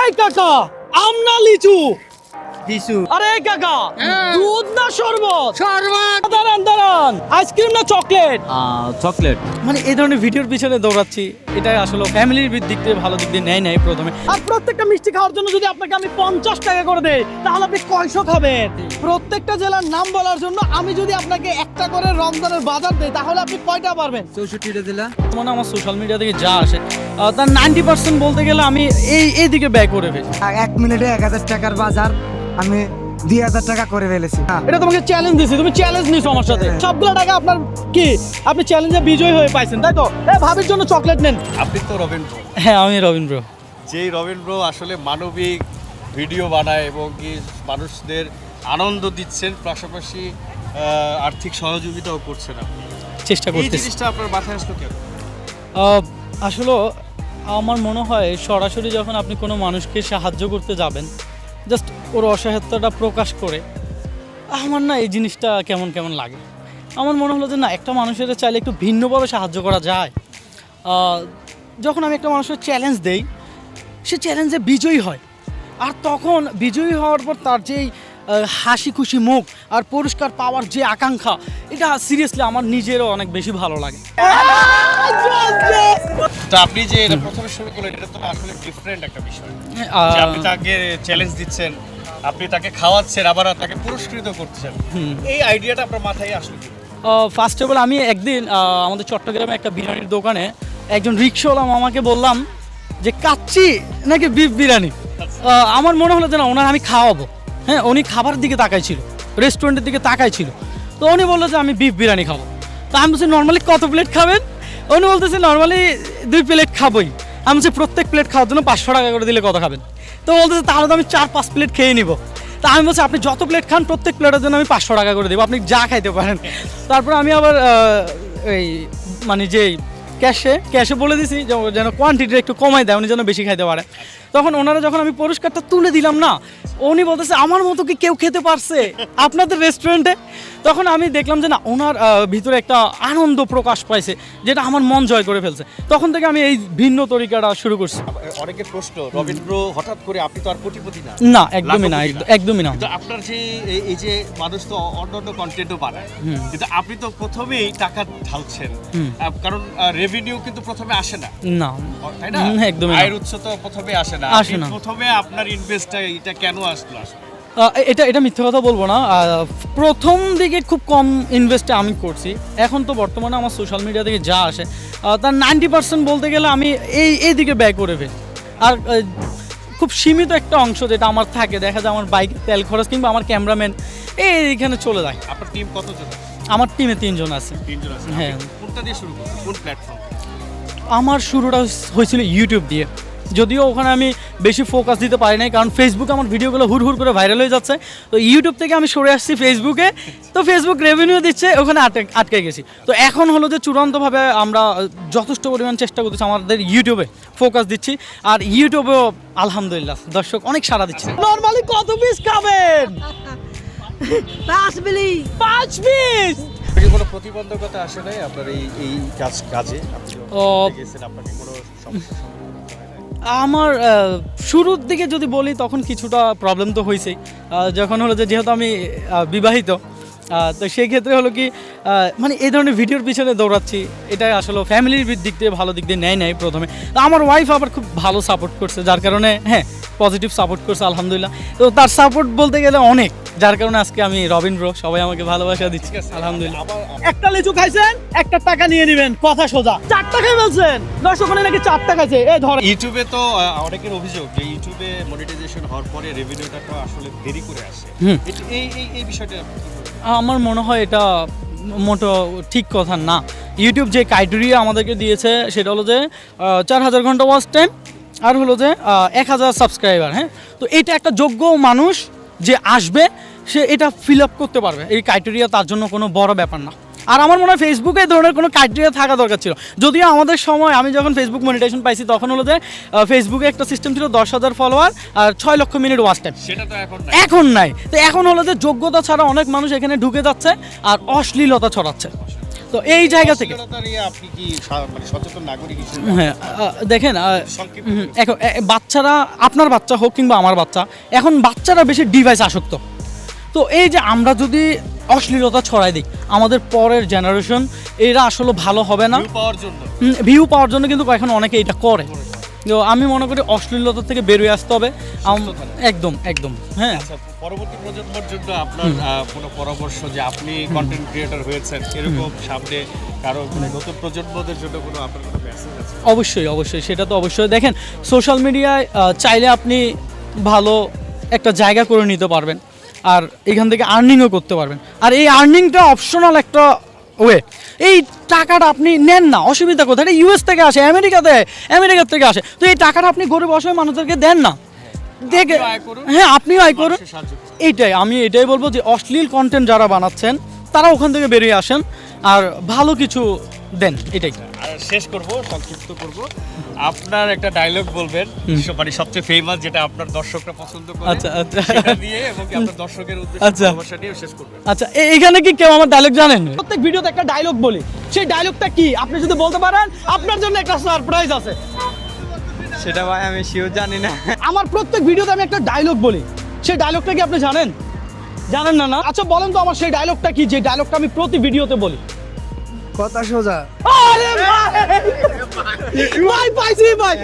এই কাকা আম না লিচু লিচু। আরে কাকা দুধ না শরবত? শরবত। দাঁড়ান আইসক্রিম না চকলেট? চকলেট। মানে এই ধরনের ভিডিওর পিছনে দৌড়াচ্ছি, এটাই আসলে ফ্যামিলির দিক দিয়ে ভালো দিক দিয়ে নেয় প্রথমে। আর প্রত্যেকটা মিষ্টি খাওয়ার জন্য যদি আপনাকে আমি 50 টাকা করে দেই তাহলে আপনি কয়শো খাবেন? প্রত্যেকটা জেলার নাম বলার জন্য আমি যদি আপনাকে একটা করে রমজানের বাজার দেই তাহলে আপনি কয়টা পারবেন? 64টা জেলা। মানে আমার সোশ্যাল মিডিয়া থেকে যা আসে তার 90% বলতে গেলে আমি এই দিকে ব্যয় করে ফেলি। 1 মিনিটে 1000 টাকার বাজার আমি 2000 টাকা করে ফেলেছি। এটা তোমাকে চ্যালেঞ্জ দিছি, তুমি চ্যালেঞ্জ নিছো আমার সাথে। সবগুলো টাকা আপনার কি আপনি চ্যালেঞ্জে বিজয়ী হয়ে পাইছেন, তাই তো? ভাবির জন্য চকলেট নেন। আপনি তো রবীন্দ্র, হ্যাঁ আমি রবীন্দ্র। যেই রবীন্দ্র আসলে মানবিক ভিডিও বানায় এবং কি মানুষদের আনন্দ দিচ্ছেন, পাশাপাশি আর্থিক সহযোগিতাও করছেন। আপনি চেষ্টা এই করতেছি। জিনিসটা আপনার মাথায় আসলো কেন? আসলে আমার মনে হয় সরাসরি যখন আপনি কোনো মানুষকে সাহায্য করতে যাবেন, জাস্ট ওর অসহায়তাটা প্রকাশ করে আমার না এই জিনিসটা কেমন কেমন লাগে। আমার মনে হলো যে না, একটা মানুষের চাইলে একটু ভিন্নভাবে সাহায্য করা যায়। যখন আমি একটা মানুষের চ্যালেঞ্জ দেই, সে চ্যালেঞ্জে বিজয়ী হয়, আর তখন বিজয়ী হওয়ার পর তার যেই হাসি খুশি মুখ আর পুরস্কার পাওয়ার যে আকাঙ্ক্ষা, এটা সিরিয়াসলি আমার নিজেরও অনেক বেশি ভালো লাগে। তো আপনি যে এটা প্রথমে শুরু করলেন, এটা তো আসলে ডিফারেন্ট একটা বিষয় যে আপনি তাকে চ্যালেঞ্জ দিচ্ছেন, আপনি তাকে খাওয়াচ্ছেন, আবার তাকে পুরস্কৃত করছেন। এই আইডিয়াটা আপনার মাথায় আসলো কি? ফার্স্ট অফ অল আমি একদিন আমাদের চট্টগ্রামে একটা বিরিয়ানির দোকানে একজন রিক্সাওয়ালা মামাকে বললাম যে কাচ্চি নাকি বিফ বিরিয়ানি। আমার মনে হলো যে না, ওনার আমি খাওয়াবো। হ্যাঁ, উনি খাবারের দিকে তাকাইছিল, রেস্টুরেন্টের দিকে তাকাইছিল। তো উনি বললো যে আমি বিফ বিরিয়ানি খাবো। তো আমি বলছি নর্মালি কত প্লেট খাবেন? উনি বলতেছে নর্মালি 2 প্লেট খাবোই। আমি বলছি প্রত্যেক প্লেট খাওয়ার জন্য 500 টাকা করে দিলে কত খাবেন? তো বলতেছে তাহলে তো আমি 4-5 প্লেট খেয়ে নিব। তা আমি বলছি আপনি যত প্লেট খান প্রত্যেক প্লেটের জন্য আমি 500 টাকা করে দেবো, আপনি যা খাইতে পারেন। তারপর আমি আবার এই মানে যেই ক্যাশে বলে দিছি যেন কোয়ান্টিটিটা একটু কমাই দেয়, উনি যেন বেশি খাইতে পারে। তখন ওনারা যখন আমি পুরস্কারটা তুলে দিলাম না, উনি বলতেছে আমার মতো কি কেউ খেতে পারছে আপনাদের রেস্টুরেন্টে? তখন আমি দেখলাম যে না, ওনার ভিতরে একটা আনন্দ প্রকাশ পাইছে, যেটা আমার মন জয় করে ফেলছে। তখন থেকে আমি এই ভিন্ন তরিকাটা শুরু করছি। অনেকের প্রশ্ন, রবীন্দ্র হঠাৎ করে, আপনি তো আর কোটিপতি না। না, একদমই না, একদমই না। কিন্তু আপনার যে এই যে মানুষ তো অন্য কন্টেন্টও বানায়, কিন্তু আপনি তো প্রথমেই টাকা ঢালছেন, কারণ রেভিনিউ কিন্তু প্রথমে আসে না, না তাই না? একদমই আয়ের উৎস তো প্রথমে আসে না। প্রথমে আপনার ইনভেস্টটা এটা কেন আসলো? এটা মিথ্যে কথা বলবো না, প্রথম দিকে খুব কম ইনভেস্টে আমি করছি। এখন তো বর্তমানে আমার সোশ্যাল মিডিয়া থেকে যা আসে তার 90% বলতে গেলে আমি এই দিকে ব্যয় করে ফেলি। আর খুব সীমিত একটা অংশ যেটা আমার থাকে, দেখা যায় আমার বাইক তেল খরচ কিংবা আমার ক্যামেরাম্যান এইখানে চলে যায়। আপনার টিম কতজন? আমার টিমে 3 জন আছে। 3 জন আছে। হ্যাঁ। কোনটা দিয়ে শুরু করছেন, কোন প্ল্যাটফর্ম? আমার শুরুটা হয়েছিল ইউটিউব দিয়ে, যদিও ওখানে আমি বেশি ফোকাস দিতে পারি নাই, কারণ ফেসবুকে আমার ভিডিওগুলো হুড় করে ভাইরাল হয়ে যাচ্ছে। তো ইউটিউব থেকে আমি সরে আসছি ফেসবুকে, তো ফেসবুক রেভিনিউ দিচ্ছে, ওখানে আটকে গেছি। তো এখন হলো যে চূড়ান্তভাবে আমরা যথেষ্ট পরিমাণ চেষ্টা করতেছি, আমাদের ইউটিউবে ফোকাস দিচ্ছি। আর ইউটিউবেও আলহামদুলিল্লাহ দর্শক অনেক সাড়া দিচ্ছে। নর্মালি কত পিস খাবেন? 5 পিস। কোনো প্রতিবন্ধকতা আসে নাই আপনার এই কাজে? আপনি গেছেন, আপনাকে কোনো সমস্যা? আমার শুরুর দিকে যদি বলি তখন কিছুটা প্রবলেম তো হয়েছেই, যখন হলো যেহেতু আমি বিবাহিত, তো সেই ক্ষেত্রে হলো কি মানে এই ধরনের ভিডিওর পিছনে দৌড়াচ্ছি, এটাই আসলে ফ্যামিলির দিক দিয়ে ভালো দিক দিয়ে নেয় প্রথমে। তো আমার ওয়াইফ আবার খুব ভালো সাপোর্ট করছে, যার কারণে হ্যাঁ পজিটিভ সাপোর্ট করছে আলহামদুলিল্লাহ। তো তার সাপোর্ট বলতে গেলে অনেক, যার কারণে আজকে আমি রবীন্দ্র, সবাই আমাকে ভালোবাসা দিচ্ছে আলহামদুলিল্লাহ। একটা লিচু খাইছেন, 1 টাকা নিয়ে নেবেন, কথা সোজা। 4 টাকায় বলছেন, দর্শক নাকি 4 টাকা খাইছে। এই ধর ইউটিউবে তো অনেকের অভিযোগ যে ইউটিউবে মনিটাইজেশন হওয়ার পরে রেভিনিউটা তো আসলে দেরি করে আসে। এই বিষয়টা আমার মনে হয় এটা মোটো ঠিক কথা না। ইউটিউব যে ক্রাইটেরিয়া আমাদেরকে দিয়েছে সেটা হলো যে 4000 ঘন্টা ওয়াচ টাইম আর হলো যে 1000 সাবস্ক্রাইবার। হ্যাঁ, তো এটা একটা যোগ্য মানুষ যে আসবে সে এটা ফিল আপ করতে পারবে, এই ক্রাইটেরিয়া তার জন্য কোনো বড় ব্যাপার না। আর আমার মনে হয় ফেসবুকে এই ধরনের কোনো ক্রাইটেরিয়া থাকা দরকার ছিল। যদিও আমাদের সময় আমি যখন ফেসবুক মনিটাইজেশন পাইছি তখন হলো যে ফেসবুকে একটা সিস্টেম ছিল 10,000 ফলোয়ার আর 6 লক্ষ মিনিট ওয়াচ টাইম। সেটা তো এখন নাই। তো এখন হলো যে যোগ্যতা ছাড়া অনেক মানুষ এখানে ঢুকে যাচ্ছে আর অশ্লীলতা ছড়াচ্ছে। তো তো এই জায়গা থেকে অশ্লীলতা নিয়ে আপনি কি মানে সচেতন নাগরিক হিসেবে হ্যাঁ দেখেন সংক্ষিপ্ত এখন বাচ্চারা আপনার বাচ্চা হোক কিংবা আমার বাচ্চা এখন বাচ্চারা বেশি ডিভাইস আসক্ত তো এই যে আমরা যদি অশ্লীলতা ছড়াই দিই আমাদের পরের জেনারেশন এরা আসলে ভালো হবে না view পাওয়ার জন্য ভিউ পাওয়ার জন্য কিন্তু এখন অনেকে এটা করে তো আমি মনে করি অশ্লীলতা থেকে বেরিয়ে আসতে হবে একদম একদম হ্যাঁ আচ্ছা পরবর্তী প্রজন্মের জন্য আপনার কোনো পরামর্শ যে আপনি কন্টেন্ট ক্রিয়েটর হয়েছেন এরকম সামনে কারো মানে নতুন প্রজন্মদের জন্য কোনো আপনার কোনো মেসেজ আছে অবশ্যই অবশ্যই সেটা তো অবশ্যই দেখেন সোশ্যাল মিডিয়ায় চাইলে আপনি ভালো একটা জায়গা করে নিতে পারবেন আর এখান থেকে আর্নিংও করতে পারবেন আর এই আর্নিংটা অপশনাল একটা ওয়ে এই টাকাটা আপনি নেন না অসুবিধা কোথায় এটা ইউএস থেকে আসে আমেরিকার থেকে আসে তো এই টাকাটা আপনি গরিব অসহায় মানুষদেরকে দেন না দেখে আয় করুন। হ্যাঁ আপনিও আয় করুন মানুষের সাহায্য করুন। এইটাই আমি এটাই বলবো যে অশ্লীল কন্টেন্ট যারা বানাচ্ছেন তারা ওখান থেকে বেরিয়ে আসেন আর ভালো কিছু দেন এটাই আর শেষ করব সংক্ষিপ্ত করব আপনার একটা ডায়লগ বলবেন মানে সবচেয়ে ফেমাস যেটা আপনার দর্শকরা পছন্দ করে আচ্ছা, আচ্ছা। সেটা দিয়ে এবং কি আপনার দর্শকের উদ্দেশ্যে আচ্ছা। ভালোবাসা দিয়ে শেষ করবেন আচ্ছা এখানে কি কেউ আমার ডায়লগ জানেন প্রত্যেক ভিডিওতে একটা ডায়লগ বলি সেই ডায়লগটা কি আপনি যদি বলতে পারেন আপনার জন্য একটা সারপ্রাইজ আছে সেটা ভাই আমি শিওর জানি না। আমার প্রত্যেক ভিডিওতে আমি একটা ডায়লগ বলি সেই ডায়লগটা কি আপনি জানেন জানেন না না আচ্ছা বলেন তো আমার সেই ডায়লগটা কি যে ডায়লগটা আমি প্রতি ভিডিওতে বলি কথা সোজা আরে ভাই ভাই পাইছি ভাই